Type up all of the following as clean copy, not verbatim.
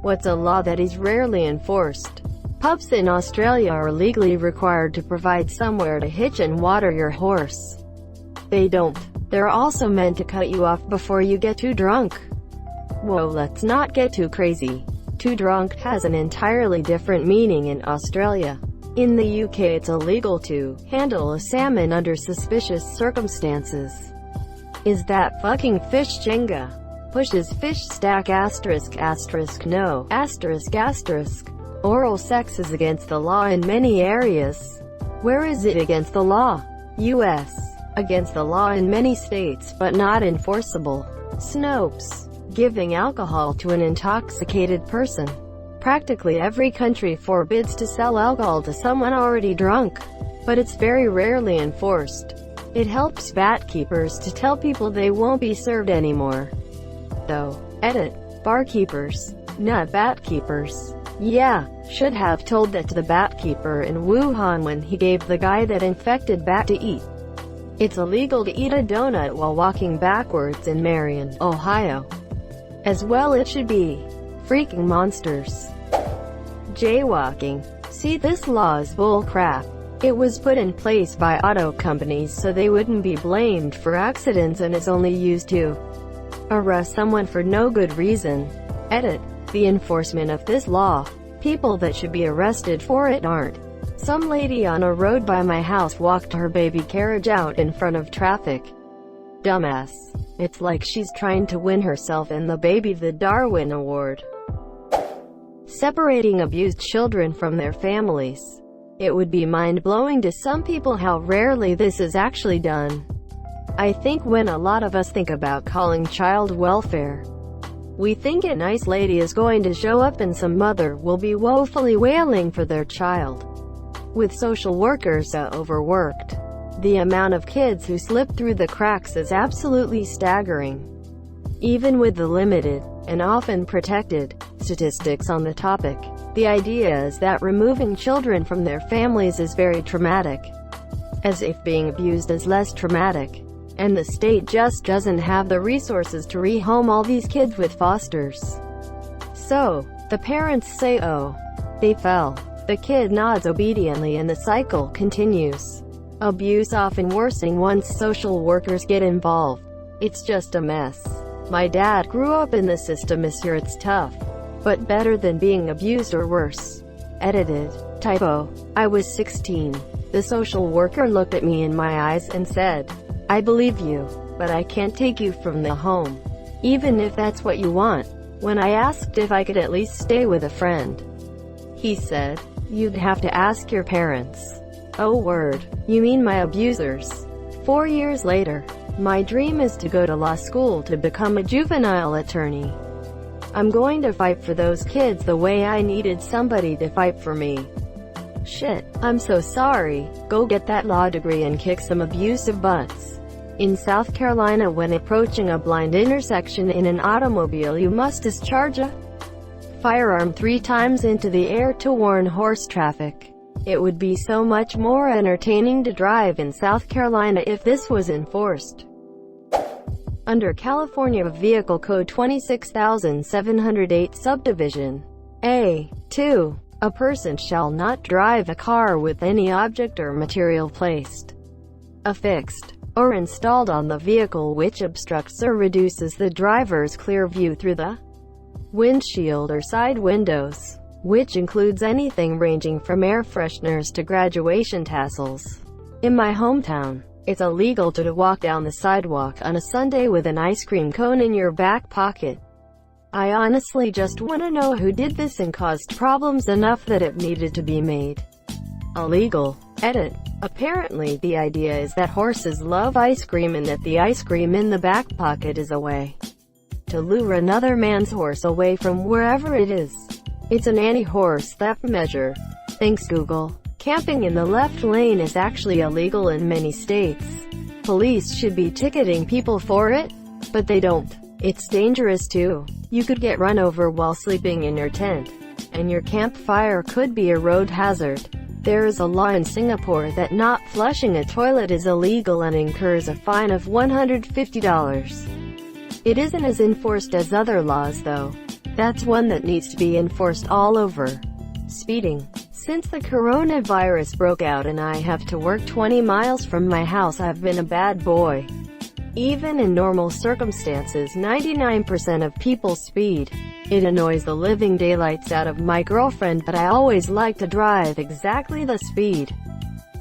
What's a law that is rarely enforced? Pubs in Australia are legally required to provide somewhere to hitch and water your horse. They don't. They're also meant to cut you off before you get too drunk. Whoa, let's not get too crazy. Too drunk has an entirely different meaning in Australia. In the UK it's illegal to handle a salmon under suspicious circumstances. Is that fucking fish Jenga? Pushes fish stack asterisk asterisk no asterisk asterisk. Oral sex is against the law in many areas. Where is it against the law? US. Against the law in many states, but not enforceable. Snopes. Giving alcohol to an intoxicated person. Practically every country forbids to sell alcohol to someone already drunk, but it's very rarely enforced. It helps bat keepers to tell people they won't be served anymore. Though. Edit. Barkeepers. Not bat keepers. Yeah, should have told that to the bat keeper in Wuhan when he gave the guy that infected bat to eat. It's illegal to eat a donut while walking backwards in Marion, Ohio. As well it should be. Freaking monsters. Jaywalking. See, this law is bull crap. It was put in place by auto companies so they wouldn't be blamed for accidents, and is only used to arrest someone for no good reason. Edit. The enforcement of this law. People that should be arrested for it aren't. Some lady on a road by my house walked her baby carriage out in front of traffic. Dumbass. It's like she's trying to win herself and the baby the Darwin Award. Separating abused children from their families. It would be mind-blowing to some people how rarely this is actually done. I think when a lot of us think about calling child welfare, we think a nice lady is going to show up and some mother will be woefully wailing for their child. With social workers overworked, the amount of kids who slip through the cracks is absolutely staggering. Even with the limited, and often protected, statistics on the topic, the idea is that removing children from their families is very traumatic. As if being abused is less traumatic. And the state just doesn't have the resources to rehome all these kids with fosters. So, the parents say, oh, they fell. The kid nods obediently and the cycle continues. Abuse often worsening once social workers get involved. It's just a mess. My dad grew up in the system. Here it's tough, but better than being abused or worse. Edited. Typo. I was 16. The social worker looked at me in my eyes and said, I believe you, but I can't take you from the home, even if that's what you want. When I asked if I could at least stay with a friend, he said, you'd have to ask your parents. Oh word, you mean my abusers? 4 years later, my dream is to go to law school to become a juvenile attorney. I'm going to fight for those kids the way I needed somebody to fight for me. Shit, I'm so sorry. Go get that law degree and kick some abusive butts. In South Carolina, when approaching a blind intersection in an automobile, you must discharge a firearm 3 times into the air to warn horse traffic. It would be so much more entertaining to drive in South Carolina if this was enforced. Under California Vehicle Code 26708 Subdivision A-2, a person shall not drive a car with any object or material placed, affixed, or installed on the vehicle which obstructs or reduces the driver's clear view through the windshield or side windows, which includes anything ranging from air fresheners to graduation tassels. In my hometown, it's illegal to walk down the sidewalk on a Sunday with an ice cream cone in your back pocket. I honestly just want to know who did this and caused problems enough that it needed to be made illegal. Edit. Apparently the idea is that horses love ice cream and that the ice cream in the back pocket is a way to lure another man's horse away from wherever it is. It's an anti-horse theft measure. Thanks Google. Camping in the left lane is actually illegal in many states. Police should be ticketing people for it, but they don't. It's dangerous too. You could get run over while sleeping in your tent, and your campfire could be a road hazard. There is a law in Singapore that not flushing a toilet is illegal and incurs a fine of $150. It isn't as enforced as other laws though. That's one that needs to be enforced all over. Speeding. Since the coronavirus broke out and I have to work 20 miles from my house, I've been a bad boy. Even in normal circumstances, 99% of people speed. It annoys the living daylights out of my girlfriend, but I always like to drive exactly the speed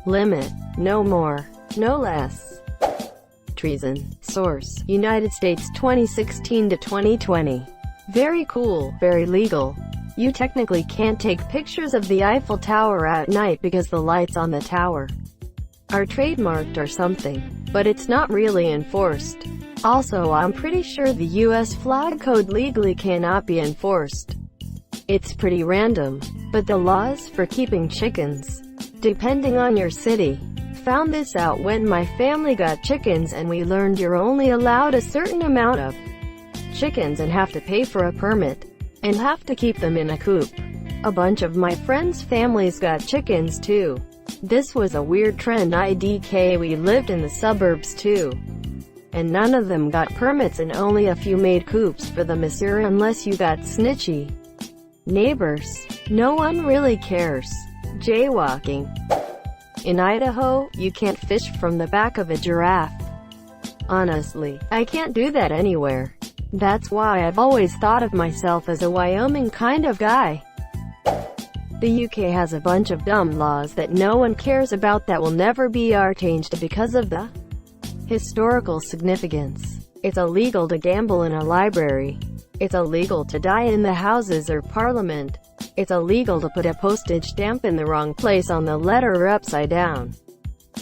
limit. No more, no less. Treason. Source: United States 2016 to 2020. Very cool, very legal. You technically can't take pictures of the Eiffel Tower at night because the lights on the tower are trademarked or something, but it's not really enforced. Also, I'm pretty sure the US flag code legally cannot be enforced. It's pretty random. But the laws for keeping chickens, depending on your city. Found this out when my family got chickens and we learned you're only allowed a certain amount of chickens and have to pay for a permit, and have to keep them in a coop. A bunch of my friends' families got chickens too. This was a weird trend. We lived in the suburbs too, and none of them got permits and only a few made coops for the monsieur unless you got snitchy neighbors. No one really cares. Jaywalking. In Idaho, you can't fish from the back of a giraffe. Honestly, I can't do that anywhere. That's why I've always thought of myself as a Wyoming kind of guy. The UK has a bunch of dumb laws that no one cares about that will never be changed because of the historical significance. It's illegal to gamble in a library. It's illegal to die in the Houses or Parliament. It's illegal to put a postage stamp in the wrong place on the letter or upside down.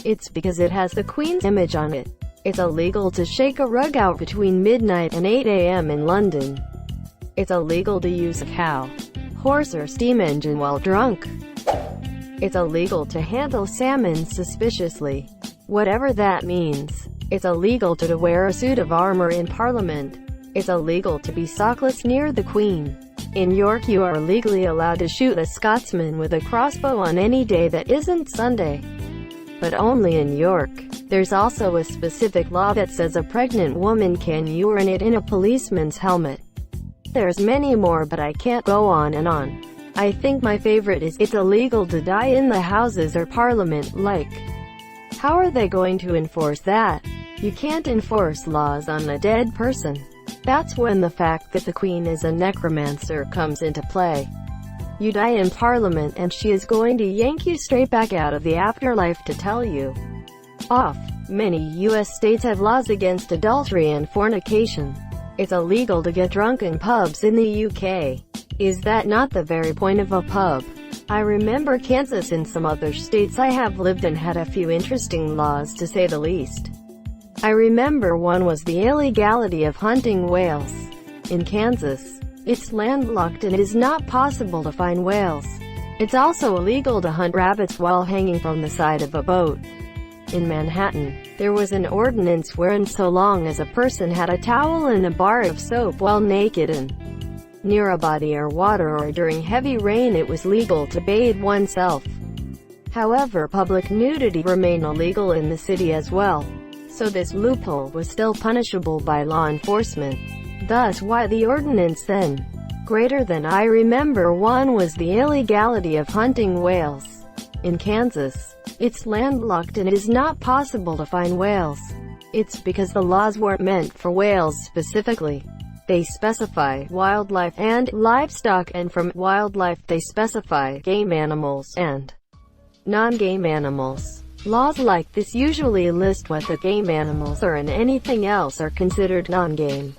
It's because it has the Queen's image on it. It's illegal to shake a rug out between midnight and 8 a.m. in London. It's illegal to use a cow, horse or steam engine while drunk. It's illegal to handle salmon suspiciously, whatever that means. It's illegal to wear a suit of armor in Parliament. It's illegal to be sockless near the Queen. In York, you are legally allowed to shoot a Scotsman with a crossbow on any day that isn't Sunday, but only in York. There's also a specific law that says a pregnant woman can urinate in a policeman's helmet. There's many more, but I can't go on and on. I think my favorite is, it's illegal to die in the Houses or Parliament. Like, how are they going to enforce that? You can't enforce laws on a dead person. That's when the fact that the Queen is a necromancer comes into play. You die in Parliament and she is going to yank you straight back out of the afterlife to tell you off. Many U.S. states have laws against adultery and fornication. It's illegal to get drunk in pubs in the UK. Is that not the very point of a pub? I remember Kansas and some other states I have lived in had a few interesting laws, to say the least. I remember one was the illegality of hunting whales. In Kansas, it's landlocked and it is not possible to find whales. It's also illegal to hunt rabbits while hanging from the side of a boat. In Manhattan, there was an ordinance wherein so long as a person had a towel and a bar of soap while naked and near a body or water or during heavy rain, it was legal to bathe oneself. However, public nudity remained illegal in the city as well, so this loophole was still punishable by law enforcement. Thus why the ordinance then greater than I remember one was the illegality of hunting whales. In Kansas, it's landlocked and it is not possible to find whales. It's because the laws weren't meant for whales specifically. They specify wildlife and livestock, and from wildlife they specify game animals and non-game animals. Laws like this usually list what the game animals are and anything else are considered non-game,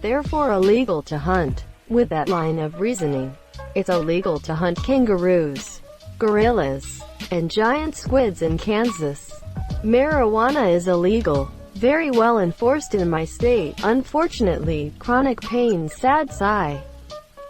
therefore illegal to hunt. With that line of reasoning, it's illegal to hunt kangaroos, gorillas, and giant squids in Kansas. Marijuana is illegal. Very well enforced in my state. Unfortunately, chronic pain, sad sigh.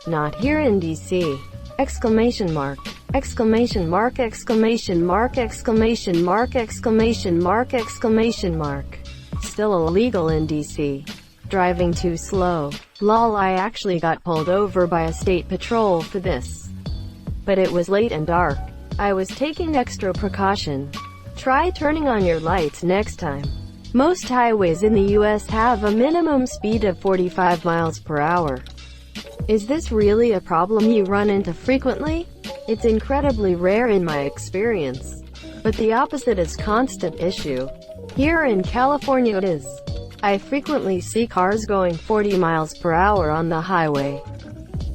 Not here in DC. Exclamation mark. Exclamation mark. Exclamation mark. Exclamation mark. Exclamation mark. Exclamation mark. Still illegal in DC. Driving too slow. Lol, I actually got pulled over by a state patrol for this, but it was late and dark. I was taking extra precaution. Try turning on your lights next time. Most highways in the US have a minimum speed of 45 miles per hour. Is this really a problem you run into frequently? It's incredibly rare in my experience. But the opposite is constant issue. Here in California it is. I frequently see cars going 40 miles per hour on the highway,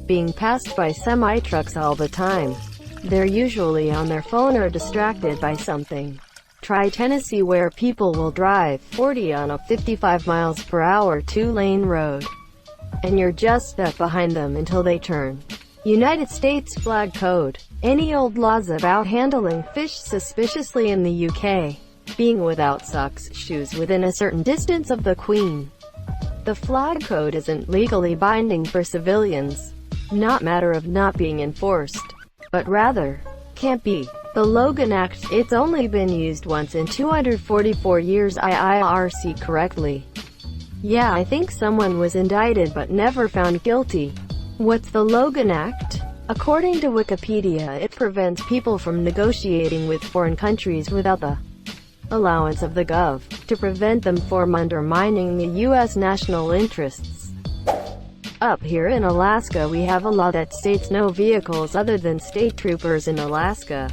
being passed by semi-trucks all the time. They're usually on their phone or distracted by something. Try Tennessee, where people will drive 40 on a 55 miles per hour two-lane road, and you're just stuck behind them until they turn. United States flag code. Any old laws about handling fish suspiciously in the UK. Being without socks, shoes within a certain distance of the Queen. The flag code isn't legally binding for civilians. Not matter of not being enforced, but rather, can't be. The Logan Act, it's only been used once in 244 years IRC correctly. Yeah, I think someone was indicted but never found guilty. What's the Logan Act? According to Wikipedia, it prevents people from negotiating with foreign countries without the allowance of the Gov, to prevent them from undermining the U.S. national interests. Up here in Alaska, we have a law that states no vehicles other than state troopers in Alaska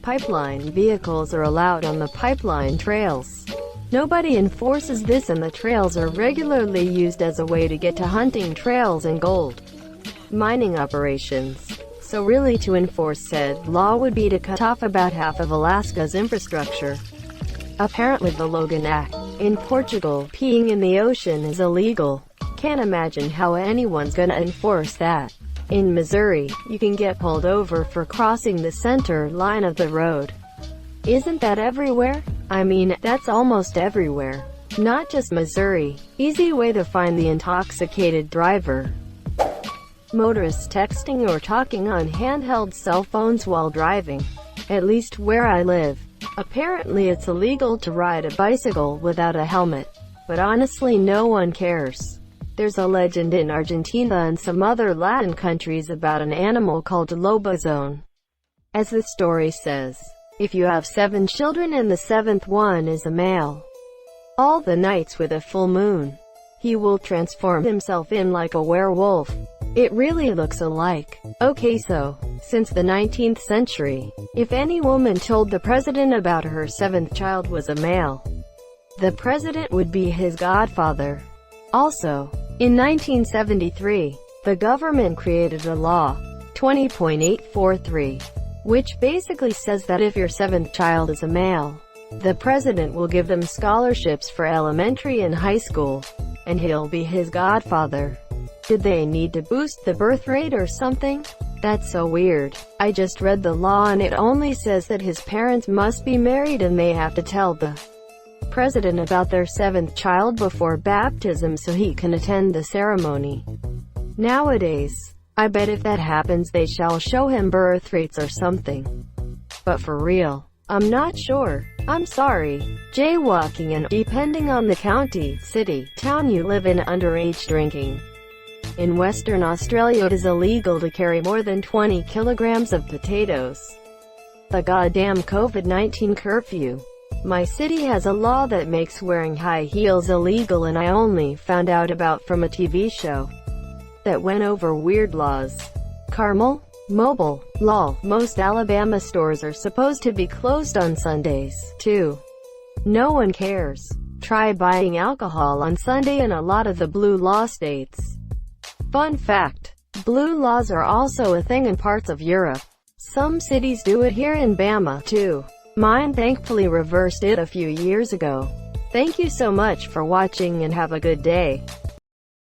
pipeline vehicles are allowed on the pipeline trails. Nobody enforces this, and the trails are regularly used as a way to get to hunting trails and gold mining operations. So really, to enforce said law would be to cut off about half of Alaska's infrastructure. Apparently the Logan Act. In Portugal, peeing in the ocean is illegal. Can't imagine how anyone's gonna enforce that. In Missouri, you can get pulled over for crossing the center line of the road. Isn't that everywhere? I mean, that's almost everywhere. Not just Missouri. Easy way to find the intoxicated driver. Motorists texting or talking on handheld cell phones while driving. At least where I live. Apparently it's illegal to ride a bicycle without a helmet. But honestly, no one cares. There's a legend in Argentina and some other Latin countries about an animal called lobezón. As the story says, if you have 7 children and the 7th one is a male, all the nights with a full moon, he will transform himself in like a werewolf. It really looks alike. Okay, so, since the 19th century, if any woman told the president about her 7th child was a male, the president would be his godfather. Also, in 1973, the government created a law, 20.843, which basically says that if your 7th child is a male, the president will give them scholarships for elementary and high school, and he'll be his godfather. Did they need to boost the birth rate or something? That's so weird. I just read the law and it only says that his parents must be married and they have to tell the president about their 7th child before baptism so he can attend the ceremony. Nowadays, I bet if that happens they shall show him birth rates or something. But for real, I'm not sure. I'm sorry. Jaywalking and, depending on the county, city, town you live in, underage drinking. In Western Australia it is illegal to carry more than 20 kilograms of potatoes. The goddamn COVID-19 curfew. My city has a law that makes wearing high heels illegal, and I only found out about from a TV show that went over weird laws. Carmel? Mobile. Lol. Most Alabama stores are supposed to be closed on Sundays, too. No one cares. Try buying alcohol on Sunday in a lot of the blue law states. Fun fact. Blue laws are also a thing in parts of Europe. Some cities do it here in Bama, too. Mine thankfully reversed it a few years ago. Thank you so much for watching and have a good day.